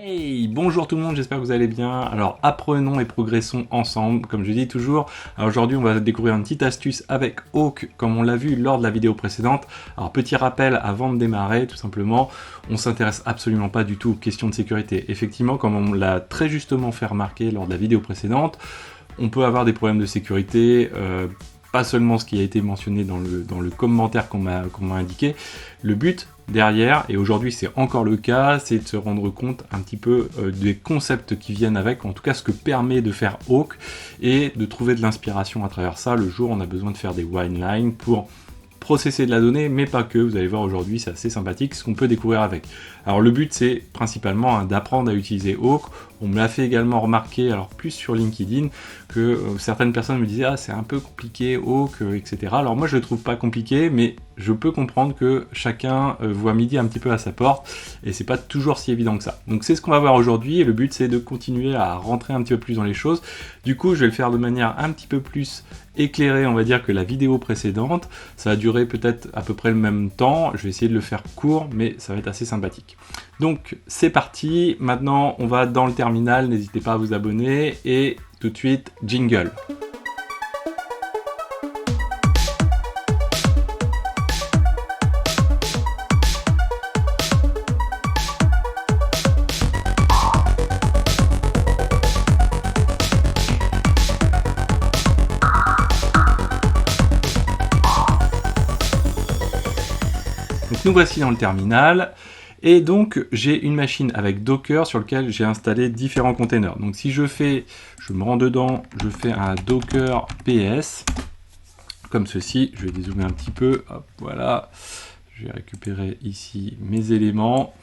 Hey, bonjour tout le monde, j'espère que vous allez bien. Alors apprenons et progressons ensemble, comme je dis toujours. Alors aujourd'hui on va découvrir une petite astuce avec Hawk, comme on l'a vu lors de la vidéo précédente. Alors petit rappel avant de démarrer, tout simplement, on s'intéresse absolument pas du tout aux questions de sécurité. Effectivement, comme on l'a très justement fait remarquer lors de la vidéo précédente, on peut avoir des problèmes de sécurité, pas seulement ce qui a été mentionné dans le commentaire qu'on m'a indiqué. Le but derrière, et aujourd'hui c'est encore le cas, c'est de se rendre compte un petit peu des concepts qui viennent avec, en tout cas ce que permet de faire Hawk, et de trouver de l'inspiration à travers ça. Le jour on a besoin de faire des winelines pour processer de la donnée, mais pas que. Vous allez voir aujourd'hui, c'est assez sympathique ce qu'on peut découvrir avec. Alors le but c'est principalement d'apprendre à utiliser Hawk. On me l'a fait également remarquer, alors plus sur LinkedIn, que certaines personnes me disaient ah c'est un peu compliqué Hawk, etc. Alors moi je le trouve pas compliqué, mais je peux comprendre que chacun voit midi un petit peu à sa porte, et c'est pas toujours si évident que ça. Donc c'est ce qu'on va voir aujourd'hui, et le but c'est de continuer à rentrer un petit peu plus dans les choses. Du coup je vais le faire de manière un petit peu plus éclairée, on va dire, que la vidéo précédente. Ça va durer peut-être à peu près le même temps, je vais essayer de le faire court, mais ça va être assez sympathique. Donc c'est parti, maintenant on va dans le terminal, n'hésitez pas à vous abonner, et tout de suite, jingle. Donc nous voici dans le terminal, et donc j'ai une machine avec Docker sur laquelle j'ai installé différents containers. Donc si je me rends dedans, je fais un Docker PS, comme ceci. Je vais dézoomer un petit peu, hop, voilà, je vais récupérer ici mes éléments.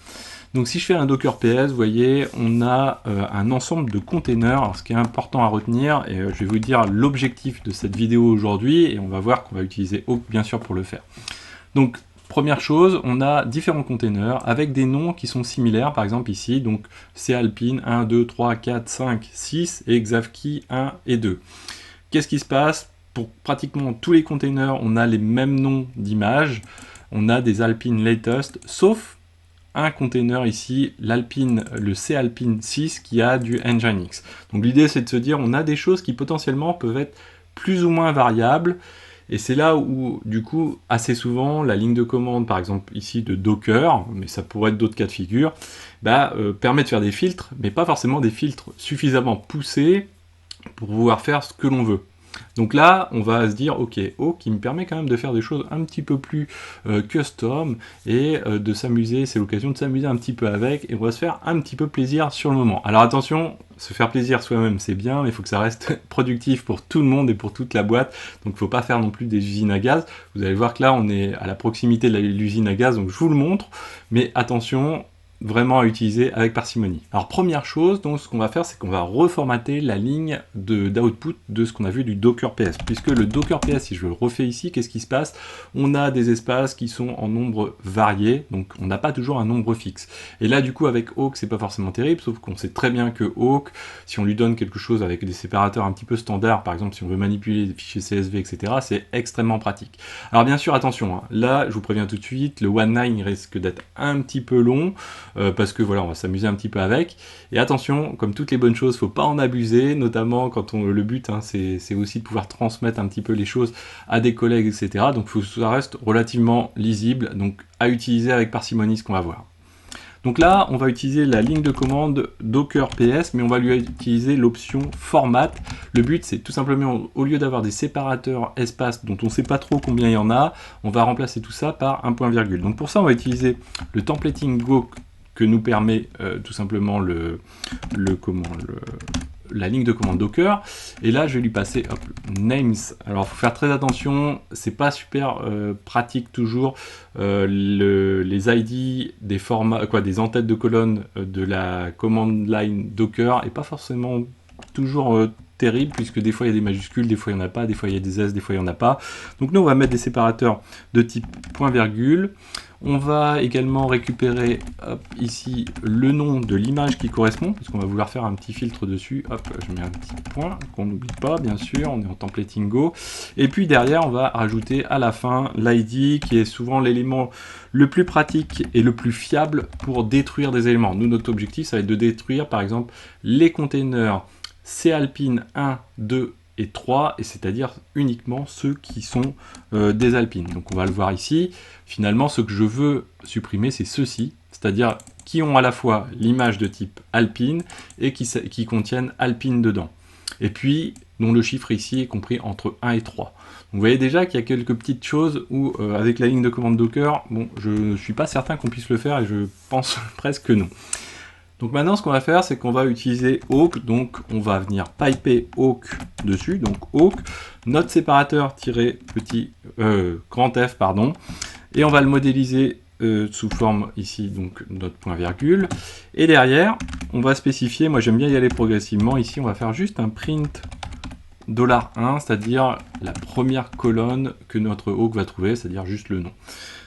Donc si je fais un Docker PS, vous voyez, on a un ensemble de containers. Alors, ce qui est important à retenir, et je vais vous dire l'objectif de cette vidéo aujourd'hui, et on va voir qu'on va utiliser Hawk bien sûr pour le faire. Donc première chose, on a différents containers avec des noms qui sont similaires, par exemple ici, donc Calpine 1, 2, 3, 4, 5, 6 et Xavki 1 et 2. Qu'est-ce qui se passe? Pour pratiquement tous les containers, on a les mêmes noms d'images, on a des Alpine Latest, sauf un container ici, le Calpine 6 qui a du Nginx. Donc l'idée c'est de se dire, on a des choses qui potentiellement peuvent être plus ou moins variables. Et c'est là où, du coup, assez souvent, la ligne de commande, par exemple ici de Docker, mais ça pourrait être d'autres cas de figure, permet de faire des filtres, mais pas forcément des filtres suffisamment poussés pour pouvoir faire ce que l'on veut. Donc là, on va se dire, ok, Hawk qui me permet quand même de faire des choses un petit peu plus custom, et de s'amuser, c'est l'occasion de s'amuser un petit peu avec, et on va se faire un petit peu plaisir sur le moment. Alors attention, se faire plaisir soi-même c'est bien, mais il faut que ça reste productif pour tout le monde et pour toute la boîte, donc il ne faut pas faire non plus des usines à gaz. Vous allez voir que là, on est à la proximité de l'usine à gaz, donc je vous le montre, mais attention, vraiment à utiliser avec parcimonie. Alors première chose, donc ce qu'on va faire, c'est qu'on va reformater la ligne d'output de ce qu'on a vu du Docker PS, puisque le Docker PS, si je le refais ici, qu'est-ce qui se passe? On a des espaces qui sont en nombre varié, donc on n'a pas toujours un nombre fixe. Et là du coup avec Hawk, c'est pas forcément terrible, sauf qu'on sait très bien que Hawk, si on lui donne quelque chose avec des séparateurs un petit peu standards, par exemple si on veut manipuler des fichiers CSV, etc., c'est extrêmement pratique. Alors bien sûr, attention, hein, là je vous préviens tout de suite, le one-line risque d'être un petit peu long, parce que voilà, on va s'amuser un petit peu avec. Et attention, comme toutes les bonnes choses, faut pas en abuser, notamment quand le but, hein, c'est aussi de pouvoir transmettre un petit peu les choses à des collègues, etc. Donc faut que ça reste relativement lisible, donc à utiliser avec parcimonie ce qu'on va voir. Donc là, on va utiliser la ligne de commande Docker PS, mais on va lui utiliser l'option Format. Le but, c'est tout simplement, au lieu d'avoir des séparateurs espaces dont on ne sait pas trop combien il y en a, on va remplacer tout ça par un point virgule. Donc pour ça, on va utiliser le templating Go que nous permet tout simplement la ligne de commande Docker, et là je vais lui passer hop, names. Alors il faut faire très attention, c'est pas super pratique toujours, les ID des formats, des entêtes de colonne de la command line Docker est pas forcément toujours terrible, puisque des fois il y a des majuscules, des fois il n'y en a pas, des fois il y a des S, des fois il n'y en a pas. Donc nous on va mettre des séparateurs de type point virgule. On va également récupérer hop, ici le nom de l'image qui correspond, parce qu'on va vouloir faire un petit filtre dessus. Hop, je mets un petit point qu'on n'oublie pas, bien sûr, on est en templating Go. Et puis derrière, on va rajouter à la fin l'ID, qui est souvent l'élément le plus pratique et le plus fiable pour détruire des éléments. Nous, notre objectif, ça va être de détruire, par exemple, les containers Calpine 1, 2 et 3, et c'est-à-dire uniquement ceux qui sont des alpines. Donc on va le voir ici. Finalement, ce que je veux supprimer, c'est ceux-ci, c'est-à-dire qui ont à la fois l'image de type alpine et qui contiennent alpine dedans. Et puis, dont le chiffre ici est compris entre 1 et 3. Donc, vous voyez déjà qu'il y a quelques petites choses où, avec la ligne de commande Docker, bon, je ne suis pas certain qu'on puisse le faire et je pense presque non. Donc maintenant, ce qu'on va faire, c'est qu'on va utiliser awk, donc on va venir piper awk dessus, donc awk, notre séparateur petit grand F, pardon, et on va le modéliser sous forme ici, donc notre point virgule, et derrière, on va spécifier, moi j'aime bien y aller progressivement, ici on va faire juste un print $1, c'est-à-dire la première colonne que notre awk va trouver, c'est-à-dire juste le nom.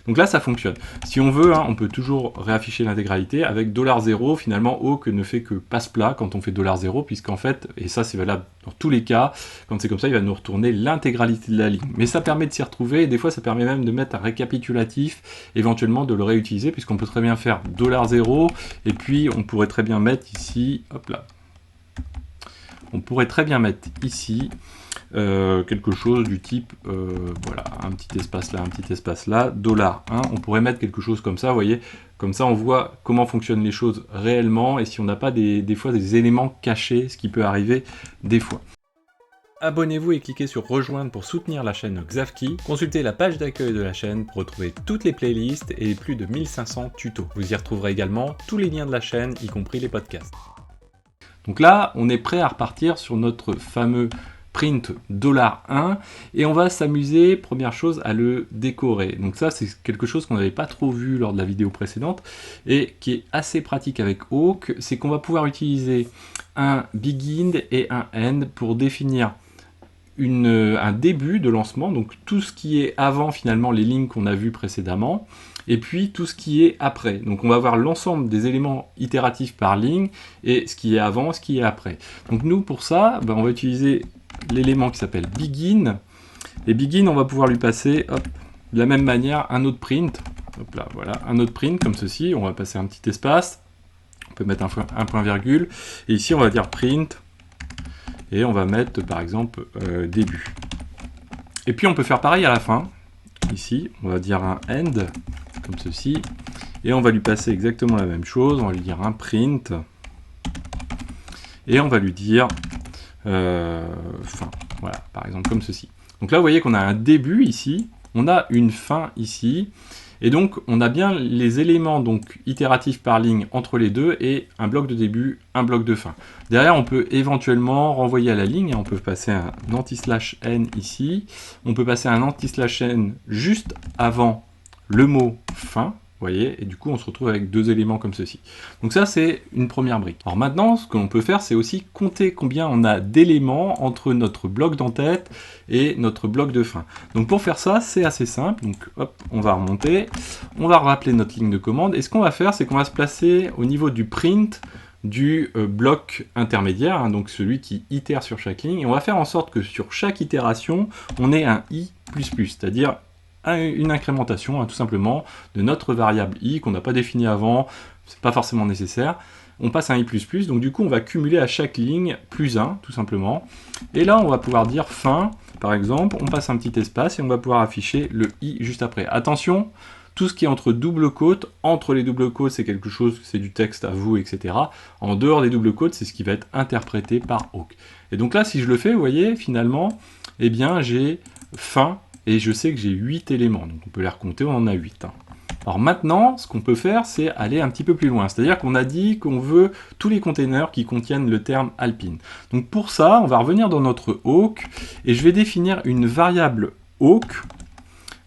Donc là, ça fonctionne. Si on veut, hein, on peut toujours réafficher l'intégralité. Avec $0, finalement, awk ne fait que passe-plat quand on fait $0, puisqu'en fait, et ça c'est valable dans tous les cas, quand c'est comme ça, il va nous retourner l'intégralité de la ligne. Mais ça permet de s'y retrouver, et des fois, ça permet même de mettre un récapitulatif, éventuellement de le réutiliser, puisqu'on peut très bien faire $0, et puis on pourrait très bien mettre ici, hop là, on pourrait très bien mettre ici quelque chose du type, voilà, un petit espace là, $1, on pourrait mettre quelque chose comme ça, vous voyez, comme ça on voit comment fonctionnent les choses réellement, et si on n'a pas des fois des éléments cachés, ce qui peut arriver des fois. Abonnez-vous et cliquez sur rejoindre pour soutenir la chaîne Xavki. Consultez la page d'accueil de la chaîne pour retrouver toutes les playlists et plus de 1500 tutos. Vous y retrouverez également tous les liens de la chaîne, y compris les podcasts. Donc là, on est prêt à repartir sur notre fameux print $1 et on va s'amuser, première chose, à le décorer. Donc ça, c'est quelque chose qu'on n'avait pas trop vu lors de la vidéo précédente et qui est assez pratique avec awk, c'est qu'on va pouvoir utiliser un begin et un end pour définir un début de lancement, donc tout ce qui est avant finalement les lignes qu'on a vues précédemment, et puis tout ce qui est après. Donc on va voir l'ensemble des éléments itératifs par ligne, et ce qui est avant, ce qui est après. Donc nous, pour ça, on va utiliser l'élément qui s'appelle begin, et begin, on va pouvoir lui passer, hop, de la même manière, un autre print, hop là, voilà, un autre print comme ceci, on va passer un petit espace, on peut mettre un point virgule, et ici on va dire print, et on va mettre par exemple début. Et puis on peut faire pareil à la fin, ici, on va dire un end, comme ceci, et on va lui passer exactement la même chose, on va lui dire un print, et on va lui dire fin, voilà, par exemple comme ceci. Donc là vous voyez qu'on a un début ici, on a une fin ici, et donc on a bien les éléments donc itératifs par ligne entre les deux, et un bloc de début, un bloc de fin. Derrière on peut éventuellement renvoyer à la ligne, on peut passer un anti/n ici, on peut passer un anti/n juste avant le mot fin, vous voyez, et du coup on se retrouve avec deux éléments comme ceci. Donc ça c'est une première brique. Alors maintenant ce que l'on peut faire, c'est aussi compter combien on a d'éléments entre notre bloc d'en-tête et notre bloc de fin. Donc pour faire ça, c'est assez simple. Donc hop, on va remonter, on va rappeler notre ligne de commande, et ce qu'on va faire, c'est qu'on va se placer au niveau du print du bloc intermédiaire, hein, donc celui qui itère sur chaque ligne, et on va faire en sorte que sur chaque itération, on ait un i++, c'est-à-dire une incrémentation, hein, tout simplement, de notre variable i qu'on n'a pas défini avant, c'est pas forcément nécessaire. On passe un i++, donc du coup on va cumuler à chaque ligne +1, tout simplement. Et là on va pouvoir dire fin, par exemple, on passe un petit espace et on va pouvoir afficher le i juste après. Attention, tout ce qui est entre double quotes, entre les doubles quotes c'est quelque chose, c'est du texte à vous, etc. En dehors des doubles quotes, c'est ce qui va être interprété par awk. Et donc là, si je le fais, vous voyez, finalement, eh bien j'ai fin, et je sais que j'ai 8 éléments, donc on peut les recompter, on en a 8. Hein. Alors maintenant, ce qu'on peut faire, c'est aller un petit peu plus loin. C'est-à-dire qu'on a dit qu'on veut tous les containers qui contiennent le terme alpine. Donc pour ça, on va revenir dans notre awk, et je vais définir une variable awk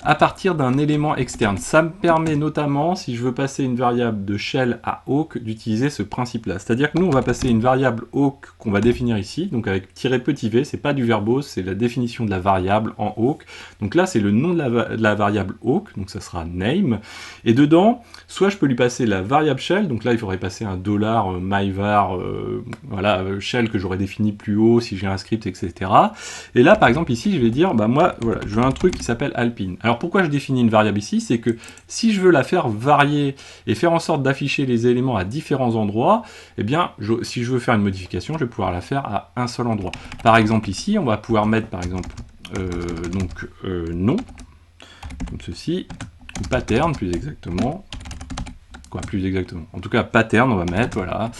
à partir d'un élément externe. Ça me permet notamment, si je veux passer une variable de shell à awk, d'utiliser ce principe-là. C'est-à-dire que nous, on va passer une variable awk qu'on va définir ici, donc avec petit v, c'est pas du verbose, c'est la définition de la variable en awk. Donc là, c'est le nom de la variable awk, donc ça sera name. Et dedans, soit je peux lui passer la variable shell, donc là, il faudrait passer un $myvar, voilà, shell que j'aurais défini plus haut si j'ai un script, etc. Et là, par exemple, ici, je vais dire, bah moi, voilà, je veux un truc qui s'appelle alpine. Alors pourquoi je définis une variable ici? C'est que si je veux la faire varier et faire en sorte d'afficher les éléments à différents endroits, eh bien, si je veux faire une modification, je vais pouvoir la faire à un seul endroit. Par exemple, ici, on va pouvoir mettre, par exemple, nom, comme ceci, ou pattern, plus exactement. En tout cas, pattern, on va mettre, voilà,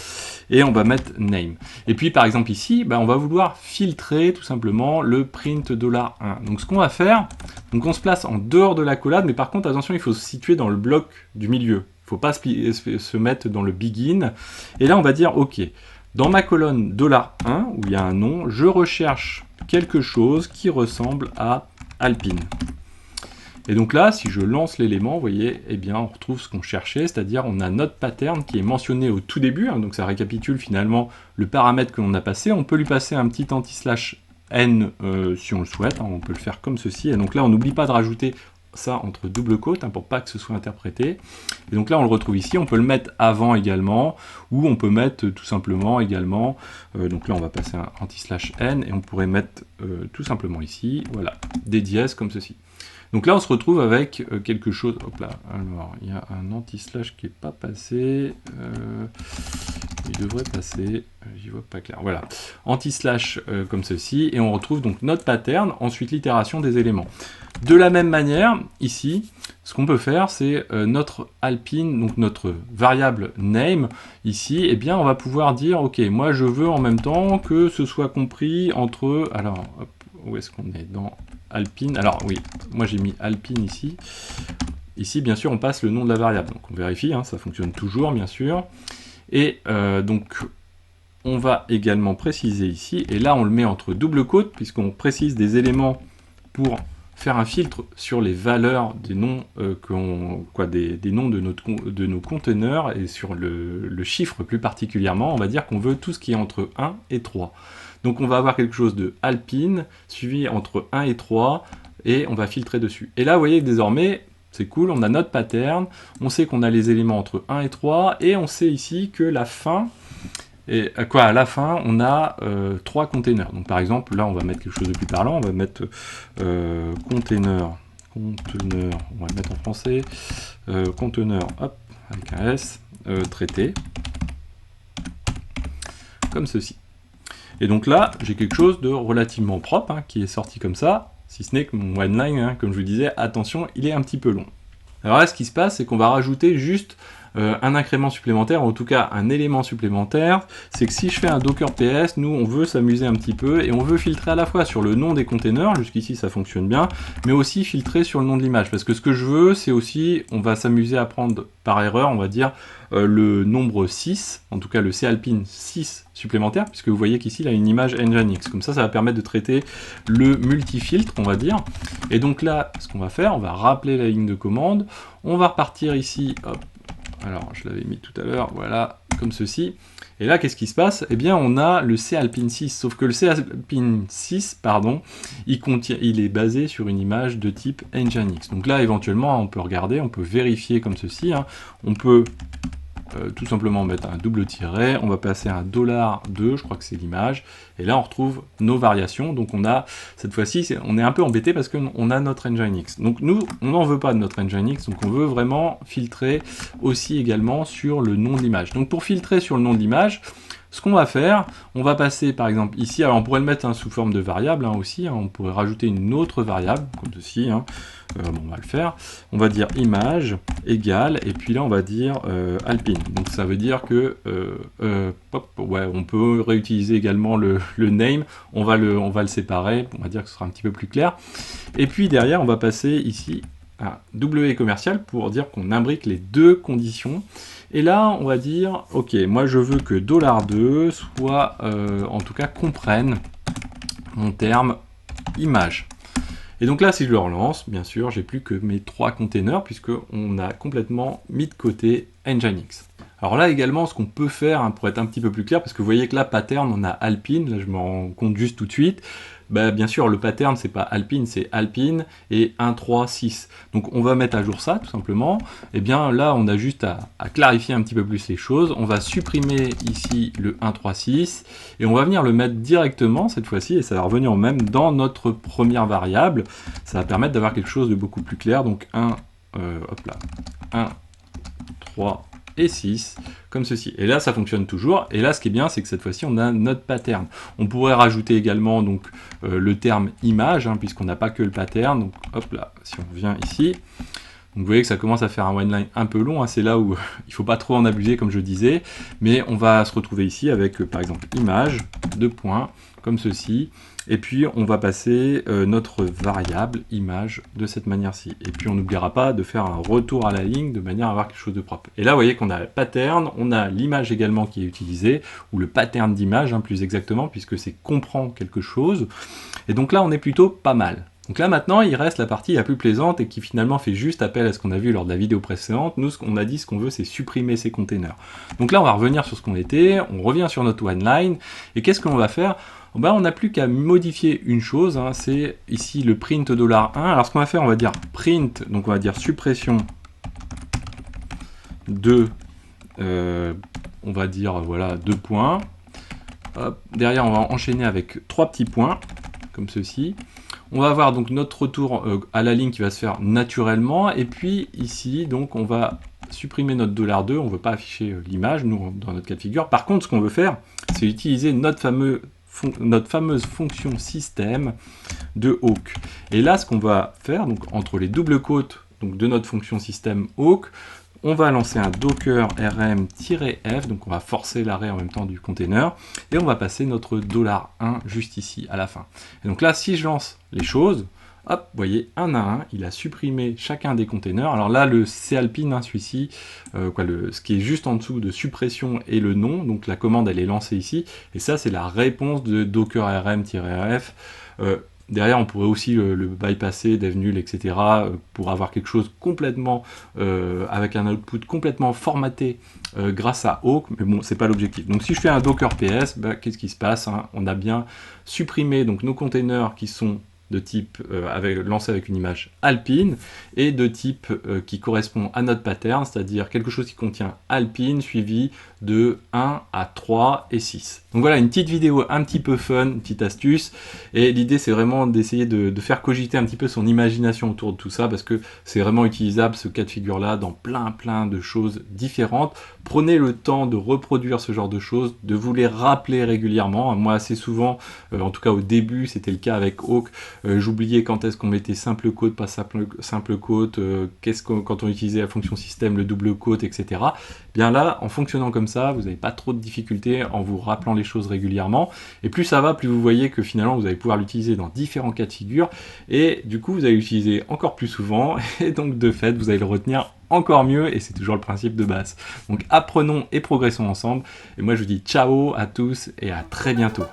et on va mettre name. Et puis, par exemple, ici, bah, on va vouloir filtrer, tout simplement, le print $1. Donc, ce qu'on va faire, donc on se place en dehors de l'accolade, mais par contre, attention, il faut se situer dans le bloc du milieu. Il ne faut pas se mettre dans le begin. Et là, on va dire, OK, dans ma colonne $1, où il y a un nom, je recherche quelque chose qui ressemble à Alpine. Et donc là, si je lance l'élément, vous voyez, eh bien, on retrouve ce qu'on cherchait, c'est-à-dire on a notre pattern qui est mentionné au tout début, hein, donc ça récapitule finalement le paramètre que l'on a passé. On peut lui passer un petit anti/n si on le souhaite, hein, on peut le faire comme ceci. Et donc là, on n'oublie pas de rajouter ça entre double quotes, hein, pour pas que ce soit interprété. Et donc là, on le retrouve ici, on peut le mettre avant également, ou on peut mettre tout simplement également, donc là, on va passer un anti/n, et on pourrait mettre tout simplement ici, voilà, des dièses comme ceci. Donc là, on se retrouve avec quelque chose. Hop là, alors il y a un anti-slash qui n'est pas passé. Il devrait passer. J'y vois pas clair. Voilà, anti-slash comme ceci, et on retrouve donc notre pattern, ensuite l'itération des éléments. De la même manière, ici, ce qu'on peut faire, c'est notre alpine, donc notre variable name, ici, eh bien, on va pouvoir dire, ok, moi je veux en même temps que ce soit compris entre. Alors, hop, où est-ce qu'on est dans Alpine? Alors oui, moi j'ai mis Alpine ici. Ici, bien sûr, on passe le nom de la variable. Donc on vérifie, hein, ça fonctionne toujours, bien sûr. Et donc, on va également préciser ici, et là on le met entre double quotes, puisqu'on précise des éléments pour faire un filtre sur les valeurs des noms, des noms de nos conteneurs, et sur le chiffre plus particulièrement, on va dire qu'on veut tout ce qui est entre 1 et 3. Donc on va avoir quelque chose de alpine, suivi entre 1 et 3, et on va filtrer dessus. Et là, vous voyez, désormais, c'est cool, on a notre pattern, on sait qu'on a les éléments entre 1 et 3, et on sait ici que la fin, à la fin, on a 3 containers. Donc par exemple, là, on va mettre quelque chose de plus parlant, on va mettre conteneur, on va le mettre en français, conteneur, hop, avec un S, traité, comme ceci. Et donc là, j'ai quelque chose de relativement propre, hein, qui est sorti comme ça, si ce n'est que mon one-line, hein, comme je vous disais, attention, il est un petit peu long. Alors là, ce qui se passe, c'est qu'on va rajouter juste un incrément supplémentaire, ou en tout cas un élément supplémentaire. C'est que si je fais un docker ps, nous on veut s'amuser un petit peu, et on veut filtrer à la fois sur le nom des containers, jusqu'ici ça fonctionne bien, mais aussi filtrer sur le nom de l'image, parce que ce que je veux, c'est aussi, on va s'amuser à prendre par erreur, on va dire, le nombre 6, en tout cas le calpine 6 supplémentaire, puisque vous voyez qu'ici il a une image Nginx. Comme ça va permettre de traiter le multifiltre, on va dire. Et donc là, ce qu'on va faire, on va rappeler la ligne de commande, on va repartir ici, hop, alors je l'avais mis tout à l'heure, voilà, comme ceci. Et là, qu'est-ce qui se passe? Eh bien, on a le calpine 6, sauf que le calpine 6, pardon, il est basé sur une image de type Nginx. Donc là, éventuellement, on peut regarder, on peut vérifier comme ceci, hein. On peut tout simplement mettre un double tiret, on va passer un $2, je crois que c'est l'image, et là on retrouve nos variations. Donc on a, cette fois-ci, on est un peu embêté parce qu'on a notre Nginx. Donc nous, on n'en veut pas de notre Nginx, donc on veut vraiment filtrer aussi également sur le nom de l'image. Donc pour filtrer sur le nom de l'image, ce qu'on va faire, on va passer par exemple ici, alors on pourrait le mettre sous forme de variable aussi, on pourrait rajouter une autre variable, comme ceci, bon, on va le faire, on va dire image égale, et puis là on va dire alpine, donc ça veut dire que, ouais, on peut réutiliser également le name, on va le séparer, on va dire que ce sera un petit peu plus clair, et puis derrière on va passer ici à W commercial pour dire qu'on imbrique les deux conditions. Et là, on va dire, ok, moi je veux que $2 soit, en tout cas, comprenne mon terme image. Et donc là, si je le relance, bien sûr, j'ai plus que mes 3 containers puisqu'on a complètement mis de côté Nginx. Alors là également, ce qu'on peut faire pour être un petit peu plus clair, parce que vous voyez que là, pattern, on a Alpine, là je me rends compte juste tout de suite. Bah, bien sûr, le pattern, c'est pas Alpine, c'est Alpine et 1, 3, 6. Donc on va mettre à jour ça, tout simplement. Et bien là, on a juste à clarifier un petit peu plus les choses. On va supprimer ici le 1, 3, 6 et on va venir le mettre directement cette fois-ci, et ça va revenir au même dans notre première variable. Ça va permettre d'avoir quelque chose de beaucoup plus clair. Donc 1, 3 et 6, comme ceci. Et là, ça fonctionne toujours. Et là, ce qui est bien, c'est que cette fois-ci, on a notre pattern. On pourrait rajouter également donc, le terme image, puisqu'on n'a pas que le pattern. Donc, hop là, si on vient ici, donc, vous voyez que ça commence à faire un one-line un peu long. C'est là où il ne faut pas trop en abuser, comme je disais. Mais on va se retrouver ici avec, par exemple, image, 2 points, comme ceci. Et puis, on va passer notre variable image de cette manière-ci. Et puis, on n'oubliera pas de faire un retour à la ligne de manière à avoir quelque chose de propre. Et là, vous voyez qu'on a le pattern, on a l'image également qui est utilisée, ou le pattern d'image, plus exactement, puisque c'est comprend quelque chose. Et donc là, on est plutôt pas mal. Donc là, maintenant, il reste la partie la plus plaisante et qui finalement fait juste appel à ce qu'on a vu lors de la vidéo précédente. Nous, ce qu'on a dit, ce qu'on veut, c'est supprimer ces containers. Donc là, on va revenir sur ce qu'on était, on revient sur notre one-line, et qu'est-ce qu'on va faire ? On n'a plus qu'à modifier une chose, c'est ici le print $1. Alors ce qu'on va faire, on va dire print, donc on va dire suppression de, on va dire voilà 2 points. Hop. Derrière, on va enchaîner avec 3 petits points, comme ceci. On va avoir donc notre retour à la ligne qui va se faire naturellement, et puis ici, donc on va supprimer notre $2, on ne veut pas afficher l'image, nous, dans notre cas de figure. Par contre, ce qu'on veut faire, c'est utiliser notre fameuse fonction système de awk. Et là, ce qu'on va faire, donc entre les doubles quotes donc de notre fonction système awk, on va lancer un docker rm-f, donc on va forcer l'arrêt en même temps du container, et on va passer notre $1 juste ici à la fin. Et donc là, si je lance les choses, hop, vous voyez, un à un, il a supprimé chacun des containers. Alors là, le Calpine, celui-ci, ce qui est juste en dessous de suppression et le nom, donc la commande, elle est lancée ici, et ça, c'est la réponse de docker rm-f. Derrière, on pourrait aussi le bypasser, dev nul, etc. Pour avoir quelque chose complètement, avec un output complètement formaté grâce à awk, mais bon, c'est pas l'objectif. Donc si je fais un docker ps, qu'est-ce qui se passe, On a bien supprimé donc, nos containers qui sont de type lancé avec une image alpine et de type qui correspond à notre pattern, c'est-à-dire quelque chose qui contient alpine suivi de 1 à 3 et 6. Donc voilà, une petite vidéo un petit peu fun, une petite astuce, et l'idée c'est vraiment d'essayer de faire cogiter un petit peu son imagination autour de tout ça, parce que c'est vraiment utilisable ce cas de figure là dans plein de choses différentes. Prenez le temps de reproduire ce genre de choses, de vous les rappeler régulièrement. Moi assez souvent, en tout cas au début c'était le cas avec awk, j'oubliais quand est-ce qu'on mettait simple quote, pas simple quote, quand on utilisait la fonction système, le double quote, etc. Bien là, en fonctionnant comme ça, vous n'avez pas trop de difficultés en vous rappelant les choses régulièrement. Et plus ça va, plus vous voyez que finalement, vous allez pouvoir l'utiliser dans différents cas de figure. Et du coup, vous allez l'utiliser encore plus souvent. Et donc, de fait, vous allez le retenir encore mieux. Et c'est toujours le principe de base. Donc, apprenons et progressons ensemble. Et moi, je vous dis ciao à tous et à très bientôt.